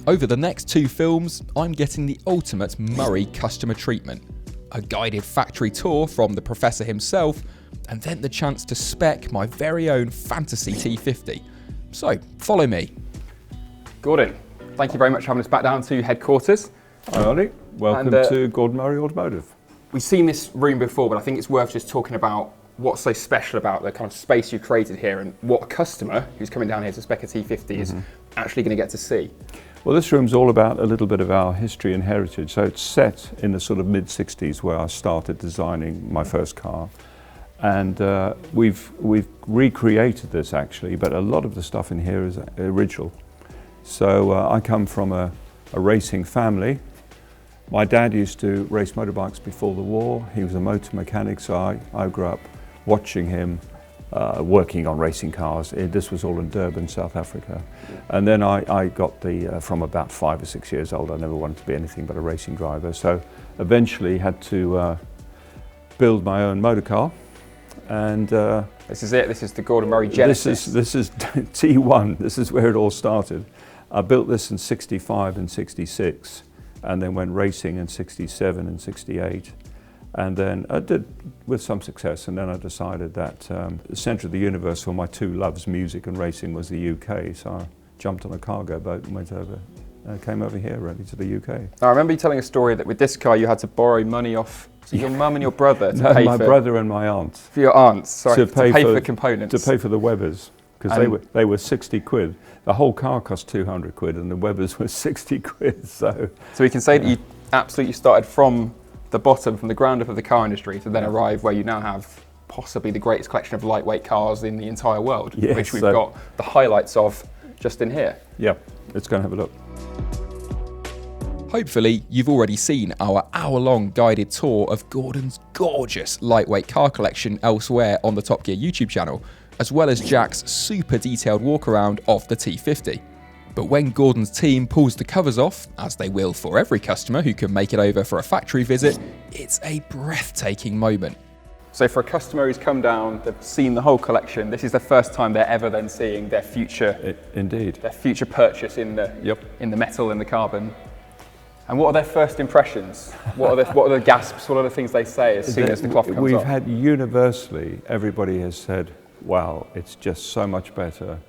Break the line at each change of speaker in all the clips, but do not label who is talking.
Over the next 2 films, I'm getting the ultimate Murray customer treatment. A guided factory tour from the professor himself, and then the chance to spec my very own fantasy T.50. So, follow me.
Gordon, thank you very much for having us back down to headquarters.
Hi Ollie, welcome to Gordon Murray Automotive.
We've seen this room before, but I think it's worth just talking about what's so special about the kind of space you've created here and what a customer who's coming down here to spec a T.50 is actually going to get to see.
Well, this room's all about a little bit of our history and heritage. So it's set in the sort of mid-60s where I started designing my first car. And we've recreated this actually, but a lot of the stuff in here is original. So I come from a racing family. My dad used to race motorbikes before the war. He was a motor mechanic, so I grew up watching him working on racing cars. This was all in Durban, South Africa. And then I got from about 5 or 6 years old, I never wanted to be anything but a racing driver. So eventually had to build my own motor car. And
this is it, this is the Gordon Murray Genesis.
This is T1, this is where it all started. I built this in 65 and 66, and then went racing in 67 and 68. And then I did with some success, and then I decided that the centre of the universe for my 2 loves, music and racing, was the UK. So I jumped on a cargo boat and went over, came over here really to the UK.
I remember you telling a story that with this car you had to borrow money off your mum and your brother to pay
my brother and my aunt.
For your aunts, sorry, to pay for components.
To pay for the Webers, because they were 60 quid. The whole car cost 200 quid and the Webers were 60 quid. So
we can say that you absolutely started from the bottom, from the ground up of the car industry to then arrive where you now have possibly the greatest collection of lightweight cars in the entire world,
yes,
which we've got the highlights of just in here.
Yeah, let's go and have a look.
Hopefully, you've already seen our hour-long guided tour of Gordon's gorgeous lightweight car collection elsewhere on the Top Gear YouTube channel, as well as Jack's super detailed walk-around of the T.50. But when Gordon's team pulls the covers off, as they will for every customer who can make it over for a factory visit, it's a breathtaking moment.
So for a customer who's come down, they've seen the whole collection, this is the first time they're ever then seeing their future, their future purchase in the metal, in the carbon. And what are their first impressions? What are the gasps? What are the things they say as soon as the cloth comes off?
We've had universally, everybody has said, wow, it's just so much better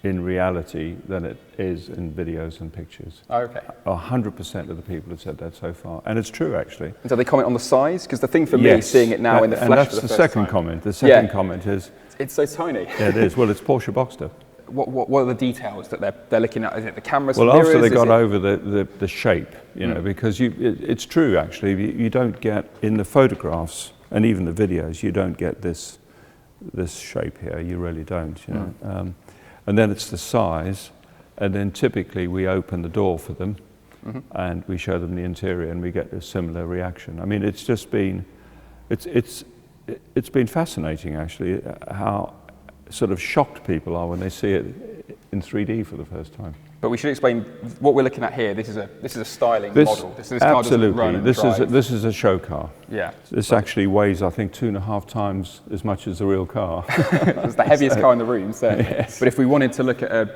in reality than it is in videos and pictures.
Oh, okay.
100% of the people have said that so far, and it's true actually.
And so they comment on the size? Because the thing for me, seeing it now in the flesh
and that's
for the
the
first
second
time.
comment. The second comment is...
It's so tiny.
Yeah, it is. Well, it's Porsche Boxster.
What are the details that they're looking at? Is it the cameras?
Well,
mirrors,
after they got over the shape, you know, because it's true actually. You don't get in the photographs and even the videos, you don't get this shape here. You really don't. You know, and then it's the size, and then typically we open the door for them, and we show them the interior, and we get a similar reaction. I mean, it's just been, it's been fascinating actually how sort of shocked people are when they see it in 3D for the first time.
But we should explain what we're looking at here. This is a styling model. This car doesn't run and drive.
This is a show car.
Yeah.
This actually weighs, I think, 2.5 times as much as the real car.
It's the heaviest car in the room. So.
Yes.
But if we wanted to look at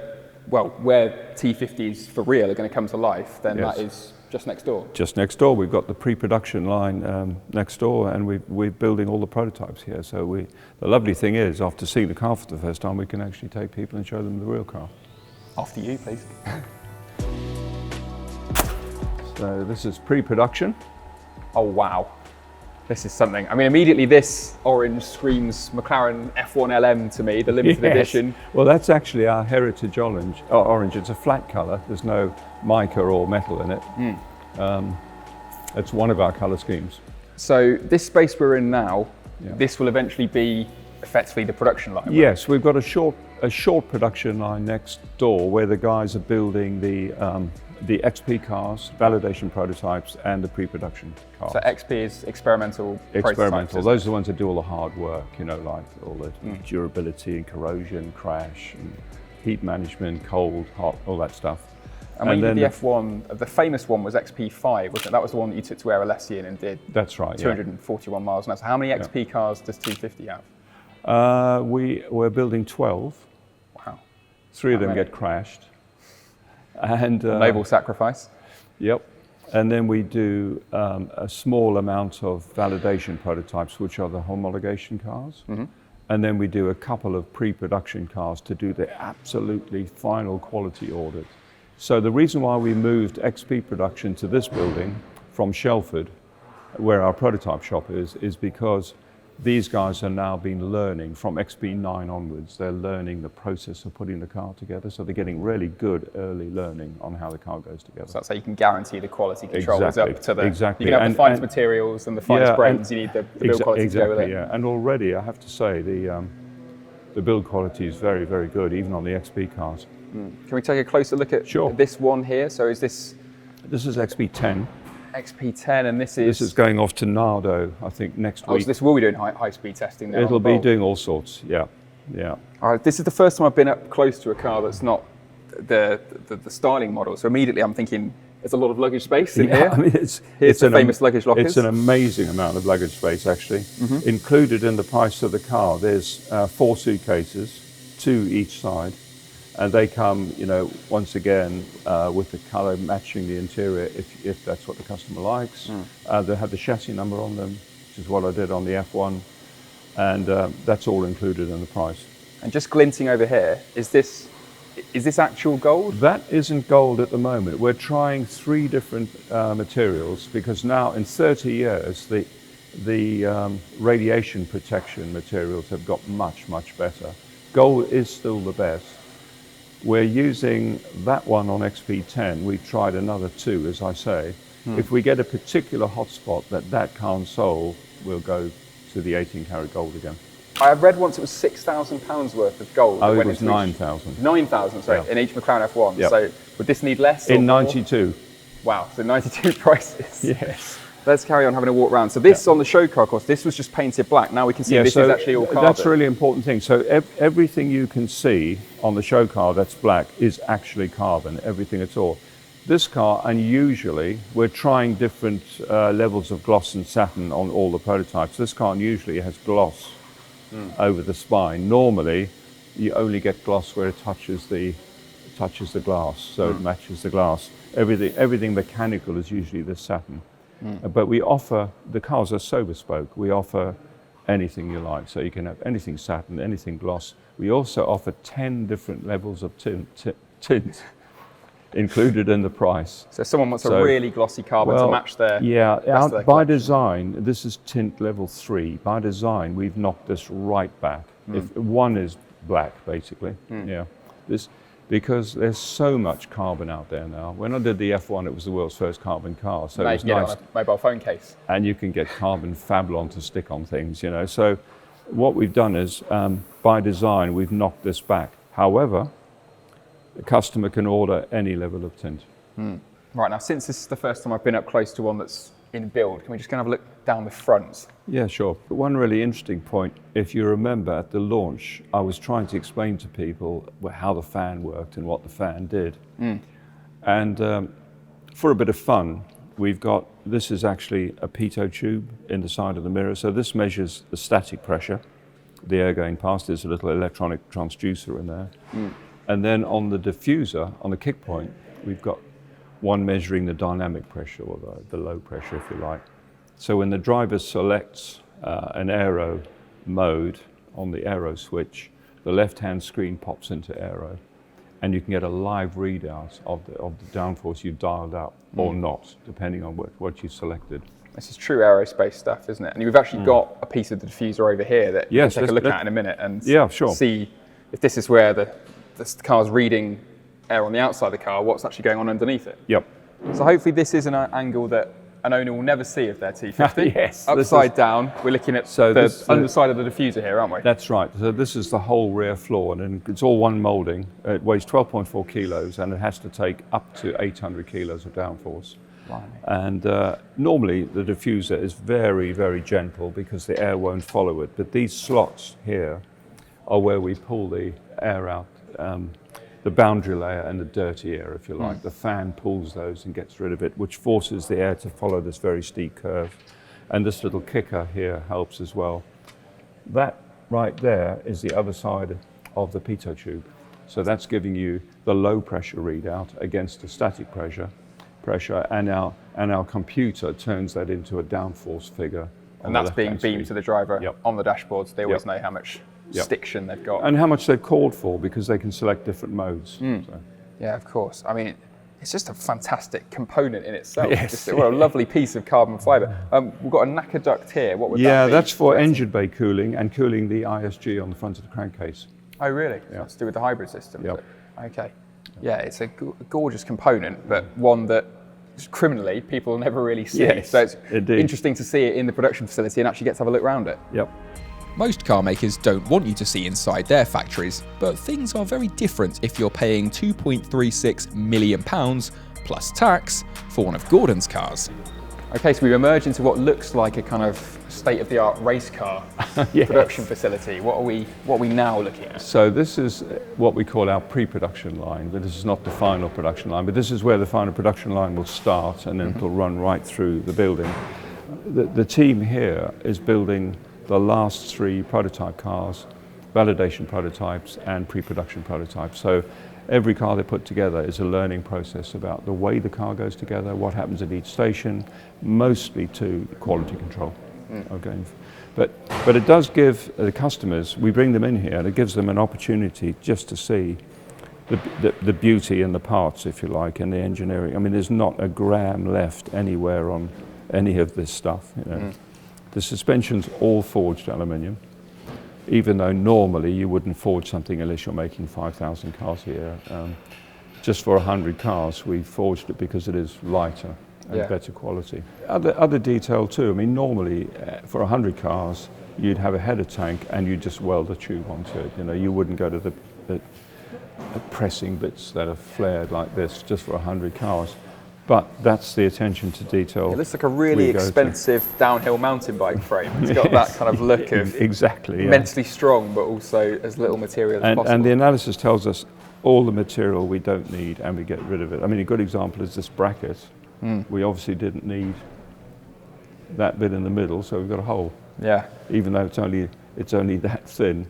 where T.50s for real are going to come to life, then that is just next door.
Just next door. We've got the pre-production line next door, and we're building all the prototypes here. So the lovely thing is, after seeing the car for the first time, we can actually take people and show them the real car.
After you, please.
So this is pre-production.
Oh wow, this is something. I mean, immediately this orange screams McLaren F1 LM to me, the limited edition.
Well, that's actually our heritage orange. Orange. It's a flat colour. There's no mica or metal in it. It's one of our colour schemes.
So this space we're in now, this will eventually be effectively the production line.
Yes, we've got a short production line next door where the guys are building the XP cars, validation prototypes, and the pre-production cars.
So XP is experimental.
Those are the ones that do all the hard work, you know, like all the durability and corrosion, crash, and heat management, cold, hot, all that stuff.
And when you did the F1, the famous one was XP5, wasn't it? That was the one that you took to Aerolesian and did.
That's right.
241 miles an hour. So how many XP cars does T.50 have?
We're building 12.
Wow.
3 of them get crashed. And
noble sacrifice.
Yep. And then we do a small amount of validation prototypes, which are the homologation cars. And then we do a couple of pre-production cars to do the absolutely final quality audit. So the reason why we moved XP production to this building from Shelford, where our prototype shop is because these guys are now been learning from XP9 onwards. They're learning the process of putting the car together. So they're getting really good early learning on how the car goes together.
So that's how you can guarantee the quality control is up to the...
Exactly.
You can have the finest materials and the finest brains. You need the build quality to go with it.
Yeah. And already, I have to say, the build quality is very, very good, even on the XP cars.
Can we take a closer look at this one here? So is this...
This is XP10.
XP10, and this is...
This is going off to Nardo, I think, next week.
So this will be doing high-speed testing now.
It'll be doing all sorts, yeah.
All right, this is the first time I've been up close to a car that's not the styling model. So immediately I'm thinking, there's a lot of luggage space in here.
I mean,
Here's the famous luggage lockers.
It's an amazing amount of luggage space, actually. Included in the price of the car, there's 4 suitcases, 2 each side. And they come, once again, with the color matching the interior, if that's what the customer likes. They have the chassis number on them, which is what I did on the F1. And that's all included in the price.
And just glinting over here, is this actual gold?
That isn't gold at the moment. We're trying 3 different materials because now in 30 years, the radiation protection materials have got much, much better. Gold is still the best. We're using that one on XP10. We've tried another 2, as I say. If we get a particular hotspot that can't solve, we'll go to the 18-karat gold again.
I read once it was £6,000 worth of gold.
Oh, it was 9,000.
9,000, sorry, in each McLaren F1.
Yep.
So would this need less?
In 92.
Wow, so 92 prices.
Yes.
Let's carry on having a walk around. So this on the show car, of course, this was just painted black. Now we can see this is actually all carbon.
That's a really important thing. So everything you can see on the show car that's black is actually carbon, everything at all. This car, unusually, we're trying different levels of gloss and satin on all the prototypes. This car unusually has gloss over the spine. Normally, you only get gloss where it touches the glass, so it matches the glass. Everything mechanical is usually this satin. But we offer, the cars are so bespoke, we offer anything you like. So you can have anything satin, anything gloss. We also offer 10 different levels of tint included in the price.
So someone wants a really glossy carbon to match their...
By design, this is tint level 3. By design, we've knocked this right back. If one is black, basically. Because there's so much carbon out there now. When I did the F1, it was the world's first carbon car. So
now
it was
you can
nice.
get it on a mobile phone case.
And you can get carbon Fablon to stick on things, So what we've done is, by design, we've knocked this back. However, the customer can order any level of tint.
Right, now since this is the first time I've been up close to one that's in build, can we just kind of look down the front?
Yeah, sure. But one really interesting point, if you remember at the launch, I was trying to explain to people how the fan worked and what the fan did. And for a bit of fun, this is actually a pitot tube in the side of the mirror. So this measures the static pressure, the air going past. There's a little electronic transducer in there. And then on the diffuser, on the kick point, we've got one measuring the dynamic pressure, or the low pressure, if you like. So when the driver selects an aero mode on the aero switch, the left-hand screen pops into aero, and you can get a live readout of the downforce you've dialed up, or not, depending on what you selected.
This is true aerospace stuff, isn't it? And we've actually got a piece of the diffuser over here that you can take a look at in a minute and see if this is where the car's reading air on the outside of the car, what's actually going on underneath it.
Yep.
So hopefully this is an angle that an owner will never see of their T.50.
Yes.
Upside down, we're looking at the underside of the diffuser here, aren't we?
That's right. So this is the whole rear floor, and it's all one moulding. It weighs 12.4 kilos, and it has to take up to 800 kilos of downforce.
Wow.
And normally the diffuser is very, very gentle because the air won't follow it. But these slots here are where we pull the air out. The boundary layer and the dirty air, if you like. The fan pulls those and gets rid of it, which forces the air to follow this very steep curve. And this little kicker here helps as well. That right there is the other side of the pitot tube. So that's giving you the low pressure readout against the static pressure, and our computer turns that into a downforce figure.
And that's being beamed to the driver on the dashboard, so they always know how much stiction they've got.
And how much they've called for, because they can select different modes. So.
Yeah, of course. I mean, it's just a fantastic component in itself.
Yes.
What a lovely piece of carbon fibre. We've got a knacker duct here. What would that be?
Yeah, that's for engine bay cooling and cooling the ISG on the front of the crankcase.
Oh, really?
Yeah.
That's to do with the hybrid system.
Yep.
Okay. Yeah, it's a gorgeous component, but one that criminally people never really see.
Yes,
so it's
indeed.
interesting to see it in the production facility and actually get to have a look around it.
Yep.
Most car makers don't want you to see inside their factories, but things are very different if you're paying £2.36 million plus tax for one of Gordon's cars.
Okay, so we've emerged into what looks like a kind of state-of-the-art race car production facility. What are we now looking at?
So this is what we call our pre-production line, but this is not the final production line, but this is where the final production line will start, and then it'll run right through the building. The team here is building the last 3 prototype cars, validation prototypes and pre-production prototypes. So every car they put together is a learning process about the way the car goes together, what happens at each station, mostly to quality control. Okay. But it does give the customers, we bring them in here, and it gives them an opportunity just to see the beauty in the parts, if you like, and the engineering. I mean, there's not a gram left anywhere on any of this stuff. You know. The suspension's all forged aluminium, even though normally you wouldn't forge something unless you're making 5,000 cars a year. Just for 100 cars, we forged it because it is lighter and better quality. Other detail too. I mean, normally for 100 cars, you'd have a header tank and you'd just weld a tube onto it. You know, you wouldn't go to the pressing bits that are flared like this just for 100 cars. But that's the attention to detail.
It looks like a really expensive downhill mountain bike frame. It's got that kind of look of immensely strong, but also as little material as possible.
And the analysis tells us all the material we don't need, and we get rid of it. I mean, a good example is this bracket. We obviously didn't need that bit in the middle, so we've got a hole. Yeah. Even though it's only that thin,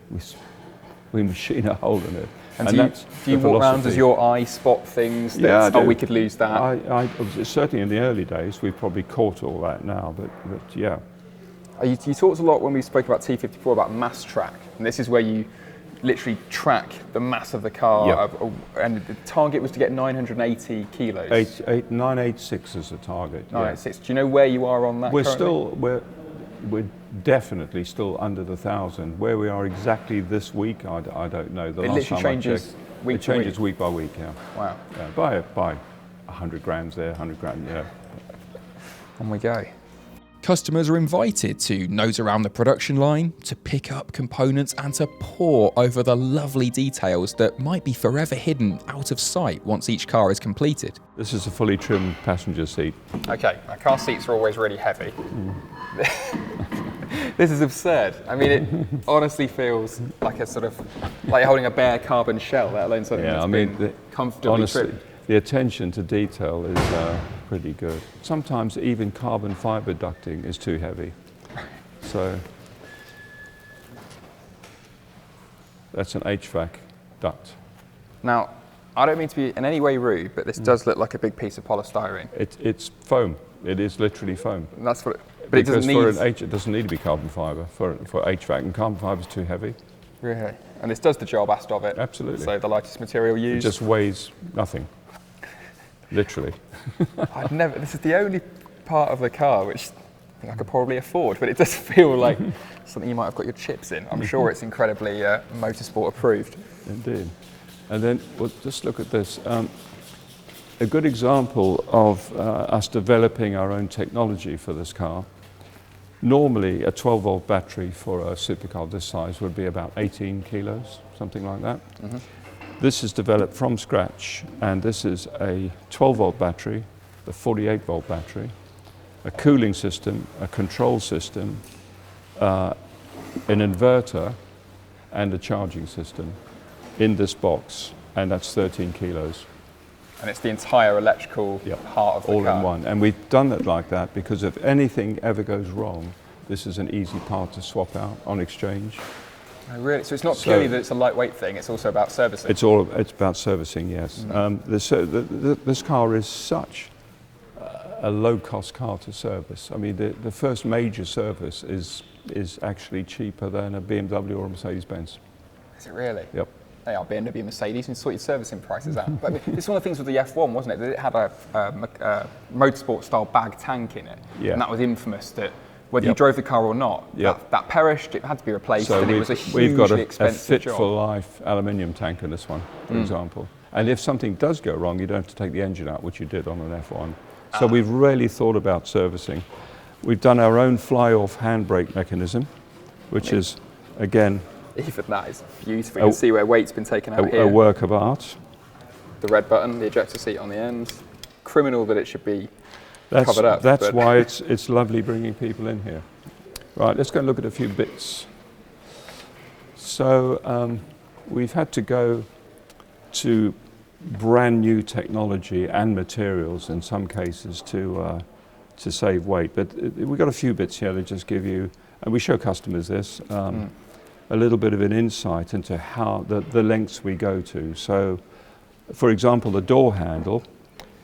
we machine a hole in it.
And do you walk around, does your eye spot things that, we could lose that?
Certainly in the early days, we've probably caught all that now, but yeah.
You talked a lot when we spoke about T.50 about mass track, and this is where you literally track the mass of the car, and the target was to get 980 kilos.
986 is the target.
986. Do you know where you are on that?
We're definitely still under the 1,000. Where we are exactly this week, I don't know.
It literally changes week
It changes week by week, yeah.
Wow.
Yeah, by 100 grams there, 100 grams, yeah.
On we go.
Customers are invited to nose around the production line, to pick up components and to pore over the lovely details that might be forever hidden out of sight once each car is completed.
This is a fully trimmed passenger seat.
Okay, our car seats are always really heavy. This is absurd. I mean, it honestly feels like like holding a bare carbon shell, let alone something that's been comfortably trimmed.
The attention to detail is pretty good. Sometimes even carbon fibre ducting is too heavy. So that's an HVAC duct.
Now, I don't mean to be in any way rude, but this does look like a big piece of polystyrene.
It's foam. It is literally foam.
And that's what. But
because
it doesn't need.
It doesn't need to be carbon fibre for HVAC, and carbon fibre is too heavy.
Really? And this does the job asked of it.
Absolutely.
So the lightest material used.
It just weighs nothing. Literally.
This is the only part of the car which I think I could probably afford, but it does feel like something you might have got your chips in. I'm sure it's incredibly motorsport approved.
Indeed. And then, well, just look at this. A good example of us developing our own technology for this car. Normally, a 12-volt battery for a supercar this size would be about 18 kilos, something like that. This is developed from scratch, and this is a 12-volt battery, a 48-volt battery, a cooling system, a control system, an inverter, and a charging system in this box, and that's 13 kilos.
And it's the entire electrical part of the
all
car.
in one. And we've done it like that because if anything ever goes wrong, this is an easy part to swap out on exchange.
Oh, really? So it's not purely that it's a lightweight thing, it's also about servicing?
It's about servicing, yes. This car is such a low-cost car to service. I mean, the first major service is actually cheaper than a BMW or a Mercedes-Benz.
Is it really?
Yep.
They are BMW, Mercedes, and sort your servicing prices out. But it's one of the things with the F1, wasn't it? That it had a motorsport-style bag tank in it, and that was infamous. That whether you drove the car or not, that perished. It had to be replaced,
so
and it was a hugely
we've got a
expensive job.
fit-for-life aluminium tank in this one, for example. And if something does go wrong, you don't have to take the engine out, which you did on an F1. So we've really thought about servicing. We've done our own fly-off handbrake mechanism, which is, again,
even that is beautiful. You can see where weight's been taken out here.
A work of art.
The red button, the ejector seat on the end. Criminal that it should be covered up.
That's why it's lovely bringing people in here. Right, let's go and look at a few bits. So we've had to go to brand new technology and materials in some cases to save weight. But we've got a few bits here that just give you, and we show customers this, a little bit of an insight into how the lengths we go to. So, for example, the door handle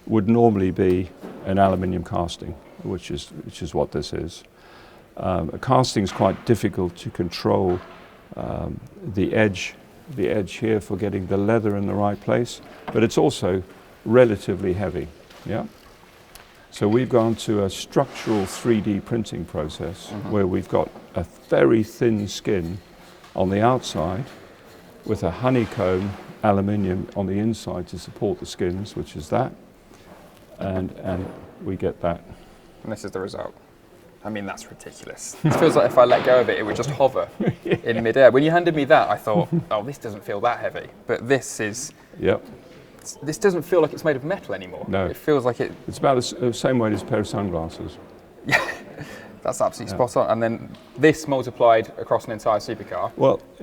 would normally be an aluminium casting, which is what this is. A casting is quite difficult to control the edge here for getting the leather in the right place, but it's also relatively heavy. Yeah. So we've gone to a structural 3D printing process where we've got a very thin skin on the outside with a honeycomb aluminium on the inside to support the skins, which is that, and we get that.
And this is the result. I mean, that's ridiculous. It feels like if I let go of it, it would just hover in midair. When you handed me that, I thought, oh, this doesn't feel that heavy. But this is...
Yep.
This doesn't feel like it's made of metal anymore.
No.
It feels like it...
It's about the same weight as a pair of sunglasses.
Yeah, that's absolutely spot on. And then this multiplied across an entire supercar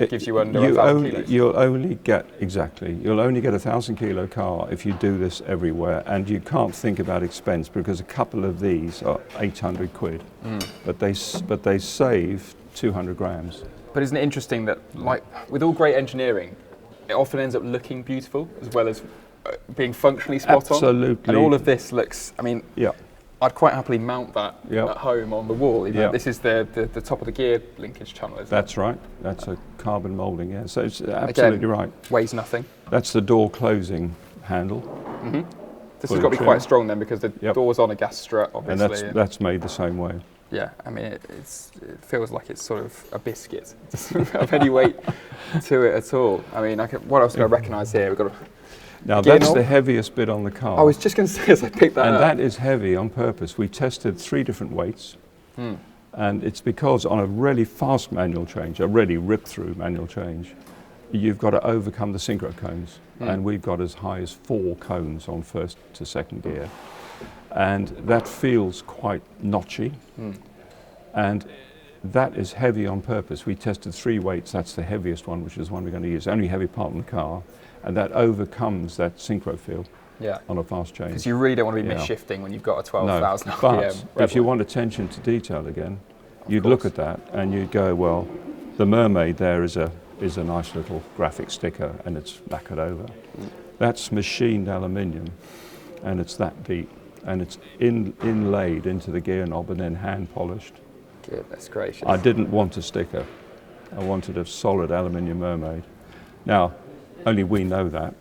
gives you under 1,000 kilos.
You'll only get, you'll only get a 1,000 kilo car if you do this everywhere, and you can't think about expense because a couple of these are 800 quid, but they save 200 grams.
But isn't it interesting that, like, with all great engineering, it often ends up looking beautiful as well as being functionally spot on.
Absolutely.
And all of this looks, I mean, I'd quite happily mount that at home on the wall. This is the top of the gear linkage tunnel, isn't it?
That's right. That's a carbon moulding, yeah. So it's absolutely right.
Weighs nothing.
That's the door closing handle.
This has got to be quite strong then because the door's on a gas strut, obviously.
And that's made the same way.
Yeah, I mean, it feels like it's sort of a biscuit. It doesn't have any weight to it at all. I mean, what else do I recognise here? We've got
now that's the heaviest bit on the car.
I was just going to say as I picked that up.
And that is heavy on purpose. We tested 3 different weights. And it's because on a really fast manual change, a really rip-through manual change, you've got to overcome the synchro cones. And we've got as high as 4 cones on first to second gear. And that feels quite notchy. And that is heavy on purpose. We tested 3 weights. That's the heaviest one, which is the one we're going to use. Only heavy part in the car. And that overcomes that synchro feel on a fast change.
Because you really don't want to be mis-shifting when you've got a 12,000 RPM.
But if you want attention to detail again, you'd look at that and you'd go, well, the mermaid there is a nice little graphic sticker and it's lacquered over. That's machined aluminium and it's that deep. And it's inlaid into the gear knob and then hand polished.
Goodness gracious.
I didn't want a sticker. I wanted a solid aluminium mermaid. Now, only we know that,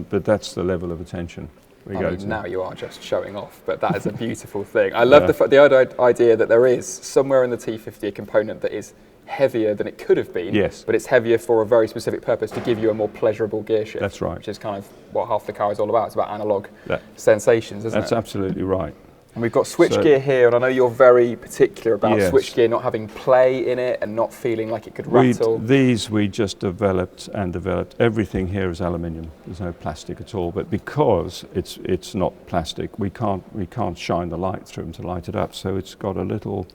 but that's the level of attention we go to.
Now you are just showing off, but that is a beautiful thing. I love the idea that there is somewhere in the T.50 a component that is heavier than it could have been, but it's heavier for a very specific purpose to give you a more pleasurable gear shift.
That's right.
Which is kind of what half the car is all about. It's about analogue sensations, isn't it?
That's absolutely right.
And we've got switch gear here, and I know you're very particular about switch gear not having play in it and not feeling like it could rattle.
These we just developed. Everything here is aluminium. There's no plastic at all. But because it's not plastic, we can't shine the light through them to light it up. So it's got a little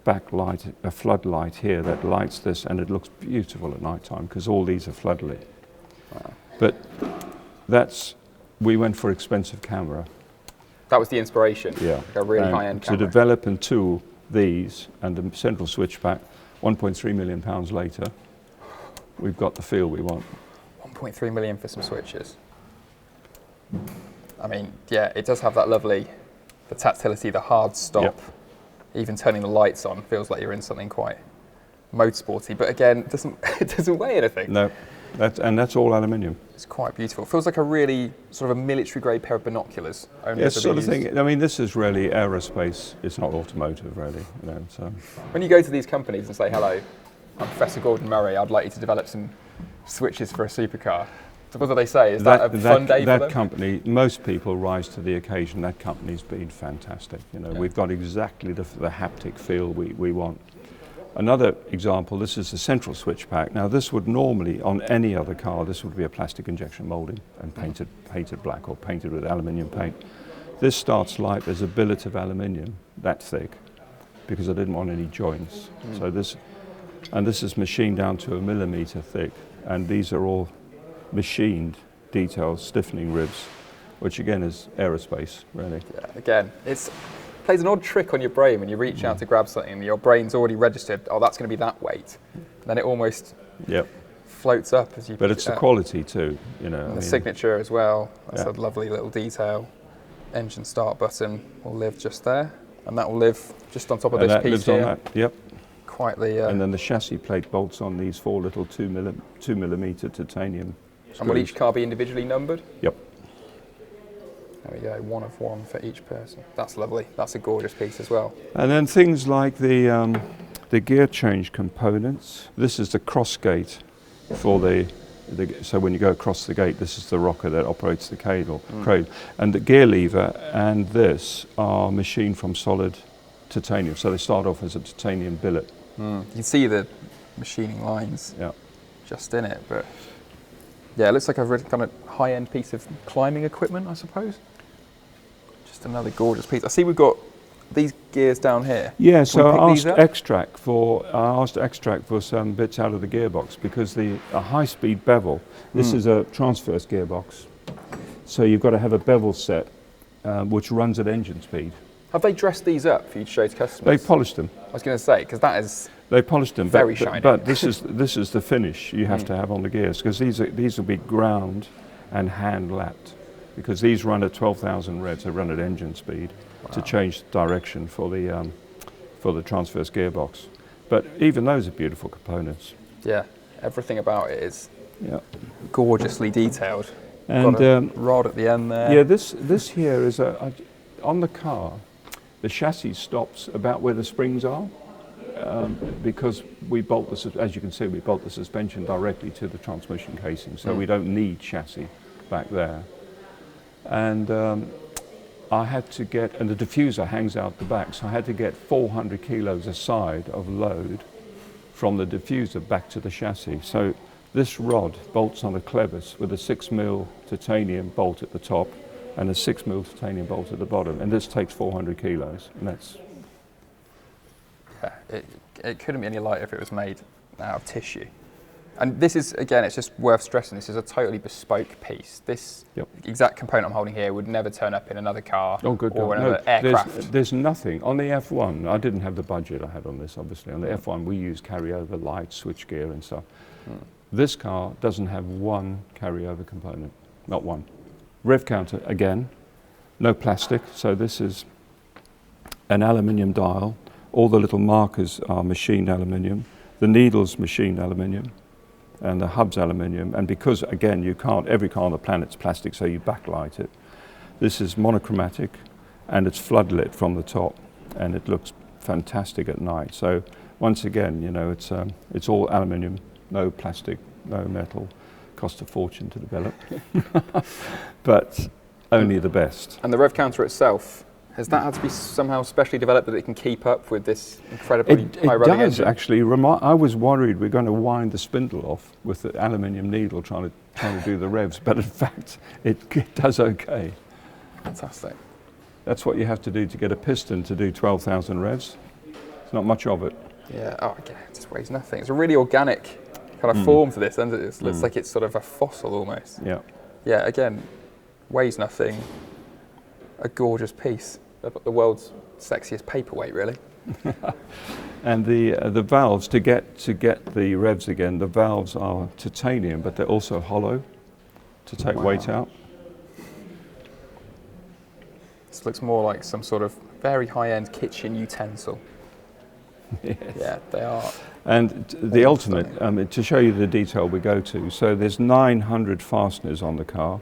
backlight, a floodlight here that lights this, and it looks beautiful at night time because all these are floodlit. Wow. But we went for expensive camera.
That was the inspiration.
Yeah.
Like a really high-end camera.
To develop and tool these and the central switchback, £1.3 million later, we've got the feel we want.
1.3 million for some switches. I mean, yeah, it does have that lovely, the tactility, the hard stop.
Yep.
Even turning the lights on feels like you're in something quite motorsporty. But again, it doesn't weigh anything.
No, that's all aluminium.
It's quite beautiful. It feels like a really sort of a military grade pair of binoculars. Only
Yes, sort of thing. I mean, this is really aerospace. It's not automotive, really. You know, so.
When you go to these companies and say, hello, I'm Professor Gordon Murray, I'd like you to develop some switches for a supercar. So what do they say? Is that a fun day for them?
That company, most people rise to the occasion. That company's been fantastic. You know, we've got exactly the haptic feel we want. Another example, this is the central switch pack. Now this would normally, on any other car, this would be a plastic injection molding and painted black or painted with aluminium paint. This starts light as a billet of aluminium, that thick, because I didn't want any joints. So this is machined down to 1 millimeter thick, and these are all machined details, stiffening ribs, which again is aerospace, really.
Yeah, again, it plays an odd trick on your brain when you reach out to grab something and your brain's already registered, oh, that's going to be that weight. Then it almost floats up as you
But it's the quality too, you know.
And the signature as well, that's a lovely little detail. Engine start button will live just there, and that will live just on top of this piece here.
On that. Yep.
Quite the...
and then the chassis plate bolts on these 4 little 2 millimeter titanium screws.
And will each car be individually numbered?
Yep.
There we go, 1 of 1 for each person. That's lovely. That's a gorgeous piece as well.
And then things like the gear change components. This is the cross gate for so when you go across the gate, this is the rocker that operates the cradle. And the gear lever and this are machined from solid titanium. So they start off as a titanium billet.
You can see the machining lines just in it, but yeah, it looks like a really kind of high-end piece of climbing equipment, I suppose. Just another gorgeous piece. I see we've got these gears down here.
Yeah, so I asked Extract for some bits out of the gearbox because a high-speed bevel. This is a transverse gearbox, so you've got to have a bevel set which runs at engine speed.
Have they dressed these up for you to show to customers?
They polished them.
I was going to say, because that is
they polished them,
very shiny.
But this is the finish you have to have on the gears because these will be ground and hand lapped because these run at 12,000 revs. They run at engine speed to change direction for the transverse gearbox. But even those are beautiful components.
Yeah, everything about it is gorgeously detailed.
And
got a rod at the end there.
Yeah, this here is on the car. The chassis stops about where the springs are because we bolt as you can see, we bolt the suspension directly to the transmission casing, so we don't need chassis back there. And I had to get, and the diffuser hangs out the back, so I had to get 400 kilos aside of load from the diffuser back to the chassis. So this rod bolts on a clevis with a 6mm titanium bolt at the top and a 6mm titanium bolt at the bottom, and this takes 400 kilos, and that's...
Yeah, it couldn't be any lighter if it was made out of tissue. And this is, again, it's just worth stressing, this is a totally bespoke piece. This exact component I'm holding here would never turn up in another car or another aircraft.
There's nothing. On the F1, I didn't have the budget I had on this, obviously. On the F1, we use carryover lights, switchgear and stuff. This car doesn't have one carryover component, not one. Rev counter, again, no plastic, so this is an aluminium dial. All the little markers are machined aluminium. The needle's machined aluminium, and the hub's aluminium. And because, again, you can't, every car on the planet's plastic, so you backlight it. This is monochromatic, and it's floodlit from the top, and it looks fantastic at night. So once again, you know, it's all aluminium, no plastic, no metal. Cost a fortune to develop, but only the best.
And the rev counter itself, has that had to be somehow specially developed that it can keep up with this incredibly high revving engine? It does,
actually. I was worried we're going to wind the spindle off with the aluminium needle trying to do the revs, but in fact, it does okay.
Fantastic.
That's what you have to do to get a piston to do 12,000 revs. It's not much of it.
Yeah, it just weighs nothing. It's a really organic kind of form for this, and it looks like it's sort of a fossil almost.
Yeah.
Yeah, again, weighs nothing. A gorgeous piece. The world's sexiest paperweight, really.
And the valves, to get the revs again, the valves are titanium, but they're also hollow to take weight out.
This looks more like some sort of very high-end kitchen utensil.
Yes.
Yeah, they are.
And the ultimate, to show you the detail we go to, so there's 900 fasteners on the car,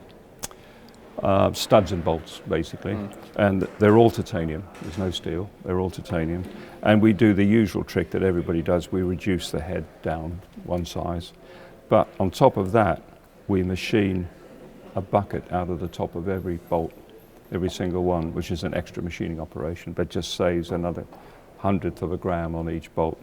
studs and bolts basically, and they're all titanium, there's no steel, they're all titanium. And we do the usual trick that everybody does, we reduce the head down one size. But on top of that, we machine a bucket out of the top of every bolt, every single one, which is an extra machining operation, but just saves another 100th of a gram on each bolt.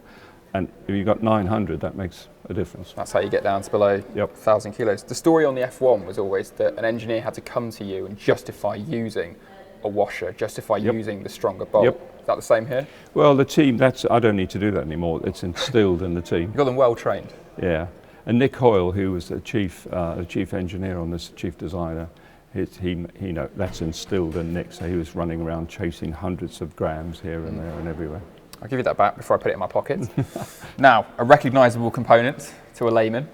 And if you've got 900, that makes a difference.
That's how you get down to below 1,000 kilos. The story on the F1 was always that an engineer had to come to you and justify using a washer, justify using the stronger bolt. Is that the same here?
Well, the team, I don't need to do that anymore. It's instilled in the team.
You've got them well trained.
Yeah. And Nick Hoyle, who was the chief engineer on this, chief designer, that's instilled in Nick. So he was running around chasing hundreds of grams here and there and everywhere.
I'll give you that back before I put it in my pocket. Now, a recognisable component to a layman.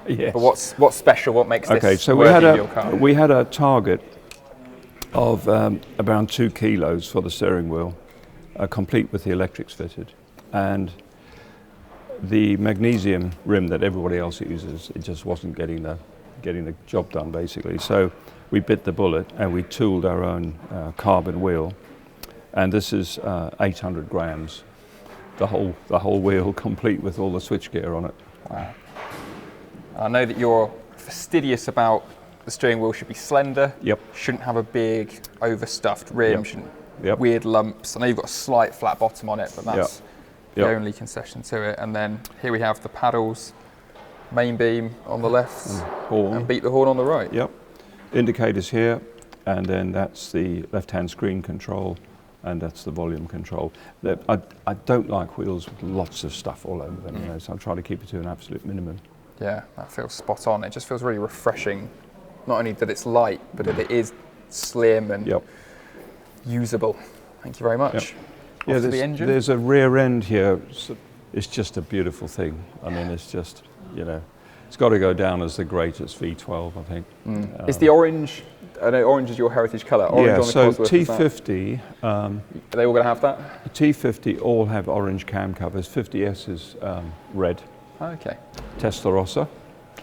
Yes.
But what's special? What makes this
so
worthy of your car?
we had a target of around 2 kilos for the steering wheel, complete with the electrics fitted, and the magnesium rim that everybody else uses, it just wasn't getting the job done basically. So we bit the bullet and we tooled our own carbon wheel, and this is 800 grams, the whole wheel, complete with all the switchgear on it.
Wow. I know that you're fastidious about the steering wheel should be slender. Shouldn't have a big overstuffed rim. Shouldn't weird lumps. I know you've got a slight flat bottom on it, but that's the only concession to it. And then here we have the paddles, main beam on the left, and beat the horn on the right.
Indicators here, and then that's the left-hand screen control, and that's the volume control. I don't like wheels with lots of stuff all over them, so I'm trying to keep it to an absolute minimum.
Yeah, that feels spot on. It just feels really refreshing. Not only that it's light, but that it is slim and usable. Thank you very much.
Yeah, there's a rear end here. It's just a beautiful thing. I mean, it's just, it's got to go down as the greatest V12, I think.
Is the orange, I know orange is your heritage colour. Orange on the
so
Cosworth,
T.50.
Are they all going to have that?
T.50 all have orange cam covers. 50S is red.
Okay.
Testarossa.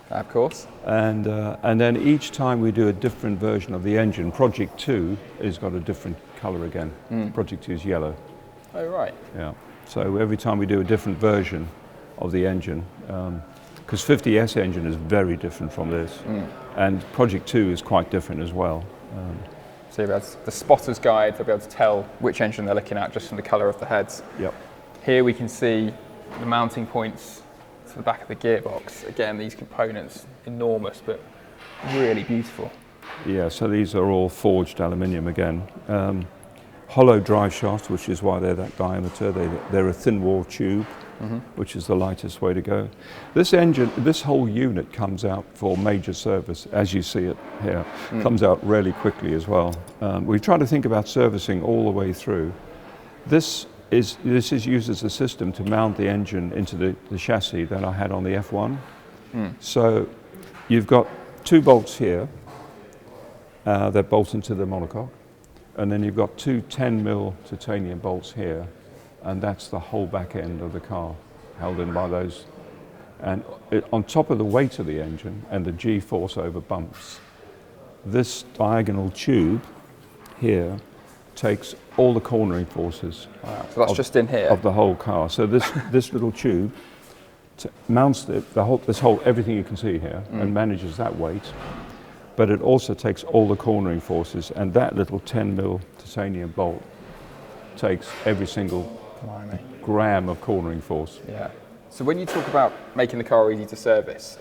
Of course.
And then each time we do a different version of the engine, Project 2 has got a different colour again. Project 2 is yellow.
Oh, right.
Yeah. So every time we do a different version of the engine, because 50S engine is very different from this, and Project 2 is quite different as well.
So you'll be able to, the spotter's guide, they'll be able to tell which engine they're looking at just from the colour of the heads. Here we can see the mounting points to the back of the gearbox. Again, these components, enormous, but really beautiful.
Yeah, so these are all forged aluminium again. Hollow drive shaft, which is why they're that diameter. They're a thin wall tube, which is the lightest way to go. This engine, this whole unit comes out for major service, as you see it here. Comes out really quickly as well. We try to think about servicing all the way through. This is used as a system to mount the engine into the chassis that I had on the F1. So you've got 2 bolts here that bolt into the monocoque, and then you've got 2 10mm titanium bolts here, and that's the whole back end of the car held in by those. And on top of the weight of the engine and the G-force over bumps, this diagonal tube here takes all the cornering forces.
Wow. So that's just in here
of the whole car. So this little tube mounts everything you can see here and manages that weight. But it also takes all the cornering forces, and that little 10mm titanium bolt takes every single gram of cornering force.
Yeah. So when you talk about making the car easy to service,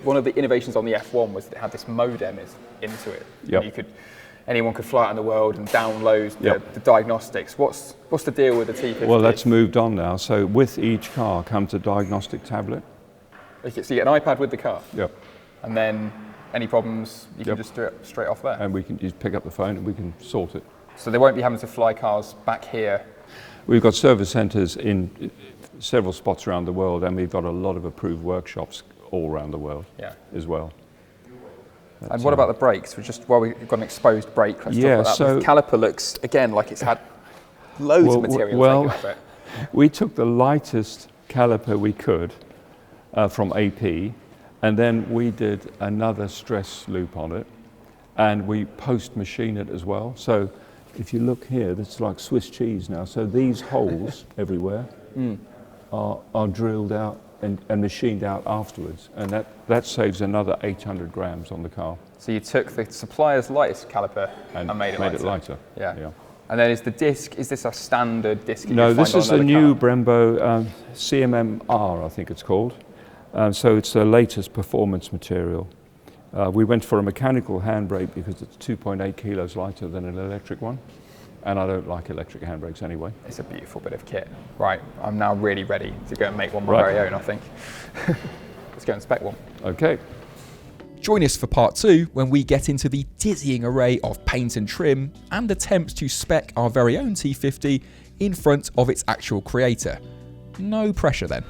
one of the innovations on the F1 was that it had this modem into it. Anyone could fly out in the world and download the diagnostics. What's the deal with the T.50?
Well, that's moved on now. So with each car comes a Diagnostic Tablet.
Okay, so you get an iPad with the car?
Yep.
And then any problems, you can just do it straight off there?
And we can just pick up the phone and we can sort it.
So they won't be having to fly cars back here
We've got service centres in several spots around the world, and we've got a lot of approved workshops all around the world as well.
And what about the brakes? We've got an exposed brake. Let's talk about that.
so
the caliper looks, again, like it's had loads of material taken off it.
We took the lightest caliper we could from AP, and then we did another stress loop on it, and we post-machine it as well. So if you look here, it's like Swiss cheese now. So these holes everywhere are drilled out and machined out afterwards, and that saves another 800 grams on the car.
So you took the supplier's lightest caliper and made it lighter. Yeah. And then is this a standard disc?
No, this is a new Brembo CMMR, I think it's called. So it's the latest performance material. We went for a mechanical handbrake because it's 2.8 kilos lighter than an electric one. And I don't like electric handbrakes anyway.
It's a beautiful bit of kit. Right, I'm now really ready to go and make one my very own, I think. Let's go and spec one.
Okay.
Join us for part 2 when we get into the dizzying array of paint and trim and attempt to spec our very own T.50 in front of its actual creator. No pressure then.